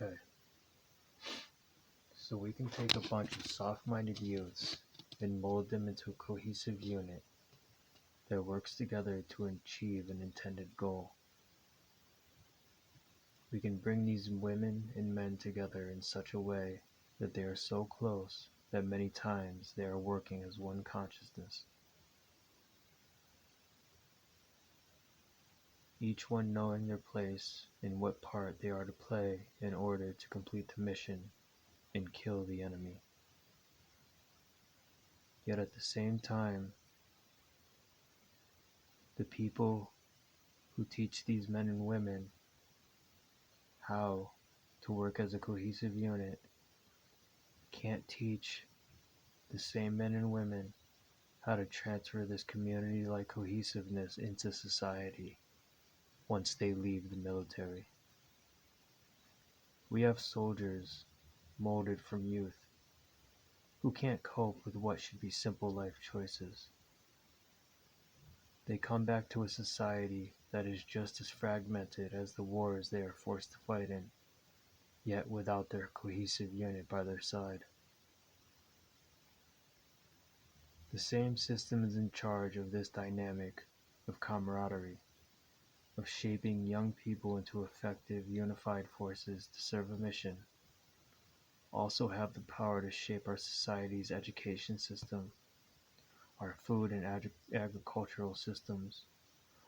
Okay, so we can take a bunch of soft-minded youths and mold them into a cohesive unit that works together to achieve an intended goal. We can bring these women and men together in such a way that they are so close that many times they are working as one consciousness, each one knowing their place and what part they are to play in order to complete the mission and kill the enemy. Yet at the same time, the people who teach these men and women how to work as a cohesive unit can't teach the same men and women how to transfer this community-like cohesiveness into society once they leave the military. We have soldiers molded from youth who can't cope with what should be simple life choices. They come back to a society that is just as fragmented as the wars they are forced to fight in, yet without their cohesive unit by their side. The same system is in charge of this dynamic of camaraderie, of shaping young people into effective, unified forces to serve a mission, also have the power to shape our society's education system, our food and agricultural systems,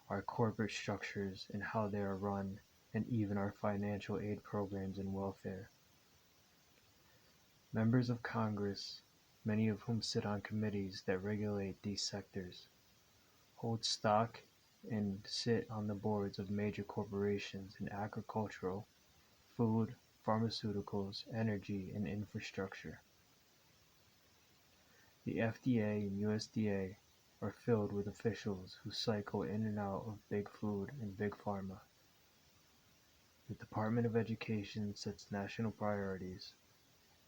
our corporate structures and how they are run, and even our financial aid programs and welfare. Members of Congress, many of whom sit on committees that regulate these sectors, hold stock and sit on the boards of major corporations in agricultural, food, pharmaceuticals, energy, and infrastructure. The FDA and USDA are filled with officials who cycle in and out of big food and big pharma. The Department of Education sets national priorities,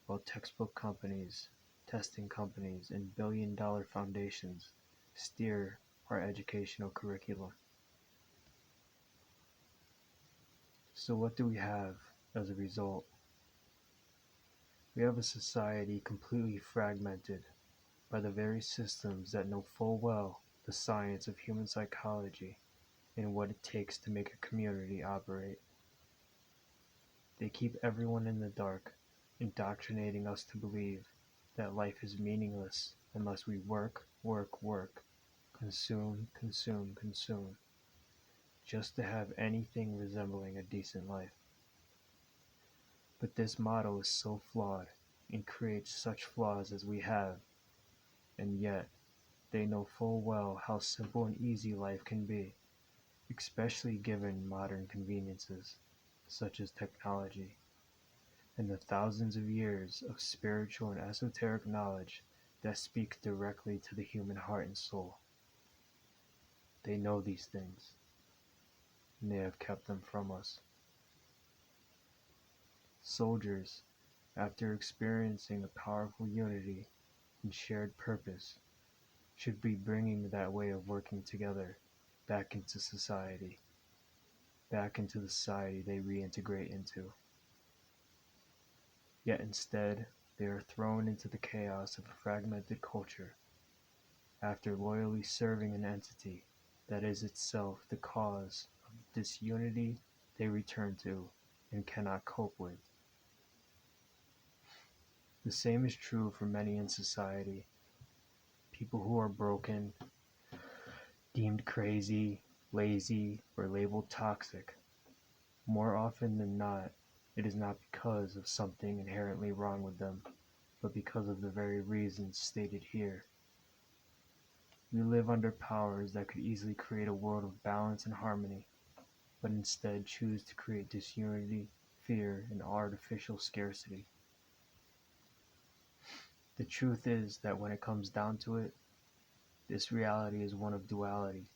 while textbook companies, testing companies, and billion-dollar foundations steer our educational curriculum. So what do we have as a result? We have a society completely fragmented by the very systems that know full well the science of human psychology and what it takes to make a community operate. They keep everyone in the dark, indoctrinating us to believe that life is meaningless unless we work, work, work, consume, consume, consume, just to have anything resembling a decent life. But this model is so flawed and creates such flaws as we have, and yet they know full well how simple and easy life can be, especially given modern conveniences such as technology and the thousands of years of spiritual and esoteric knowledge that speak directly to the human heart and soul. They know these things, and they have kept them from us. Soldiers, after experiencing a powerful unity and shared purpose, should be bringing that way of working together back into society, back into the society they reintegrate into. Yet instead, they are thrown into the chaos of a fragmented culture after loyally serving an entity that is itself the cause of the disunity they return to and cannot cope with. The same is true for many in society. People who are broken, deemed crazy, lazy, or labeled toxic. More often than not, it is not because of something inherently wrong with them, but because of the very reasons stated here. We live under powers that could easily create a world of balance and harmony, but instead choose to create disunity, fear, and artificial scarcity. The truth is that when it comes down to it, this reality is one of duality.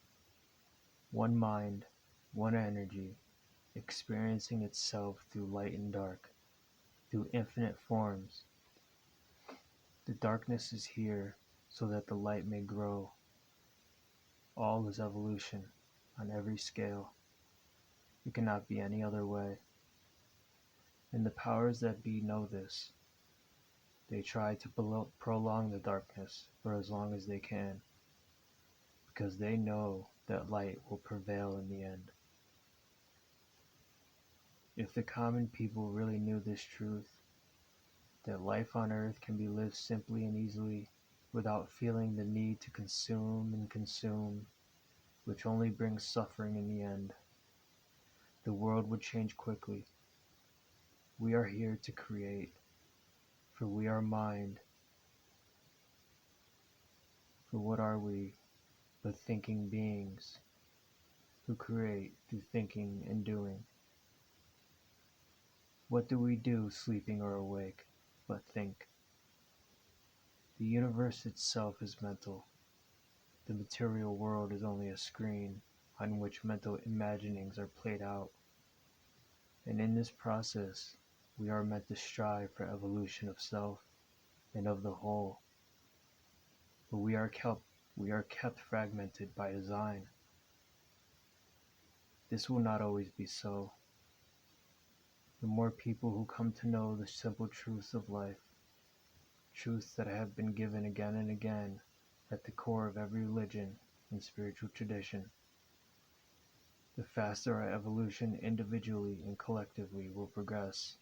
One mind, one energy, experiencing itself through light and dark, through infinite forms. The darkness is here so that the light may grow. All is evolution, on every scale. It cannot be any other way. And the powers that be know this. They try to prolong the darkness for as long as they can, because they know that light will prevail in the end. If the common people really knew this truth, that life on earth can be lived simply and easily, without feeling the need to consume and consume, which only brings suffering in the end, the world would change quickly. We are here to create, for we are mind. For what are we but thinking beings who create through thinking and doing? What do we do, sleeping or awake, but think? The universe itself is mental. The material world is only a screen on which mental imaginings are played out. And in this process, we are meant to strive for evolution of self and of the whole. But we are kept fragmented by design. This will not always be so. The more people who come to know the simple truths of life, truths that have been given again and again at the core of every religion and spiritual tradition, the faster our evolution individually and collectively will progress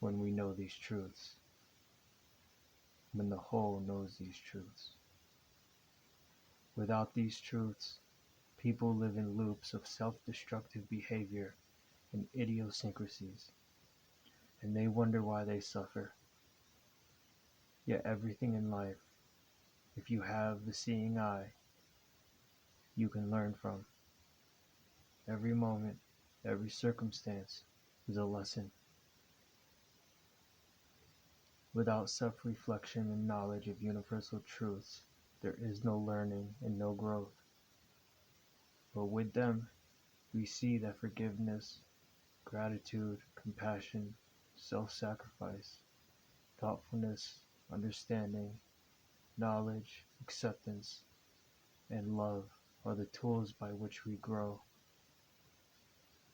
when we know these truths, when the whole knows these truths. Without these truths, people live in loops of self-destructive behavior and idiosyncrasies, and they wonder why they suffer. Yet everything in life, if you have the seeing eye, you can learn from. Every moment, every circumstance is a lesson. Without self-reflection and knowledge of universal truths, there is no learning and no growth. But with them, we see that forgiveness, gratitude, compassion, self-sacrifice, thoughtfulness, understanding, knowledge, acceptance, and love are the tools by which we grow.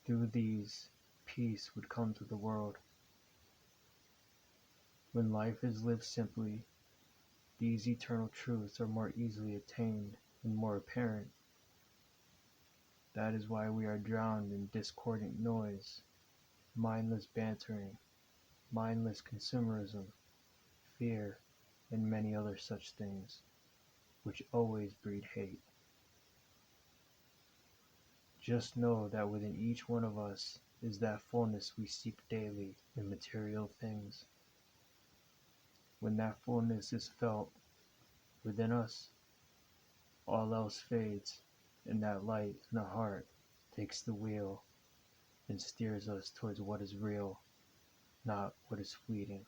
Through these, peace would come to the world. When life is lived simply, these eternal truths are more easily attained and more apparent. That is why we are drowned in discordant noise, mindless bantering, mindless consumerism, fear, and many other such things, which always breed hate. Just know that within each one of us is that fullness we seek daily in material things. When that fullness is felt within us, all else fades, and that light in the heart takes the wheel and steers us towards what is real, not what is fleeting.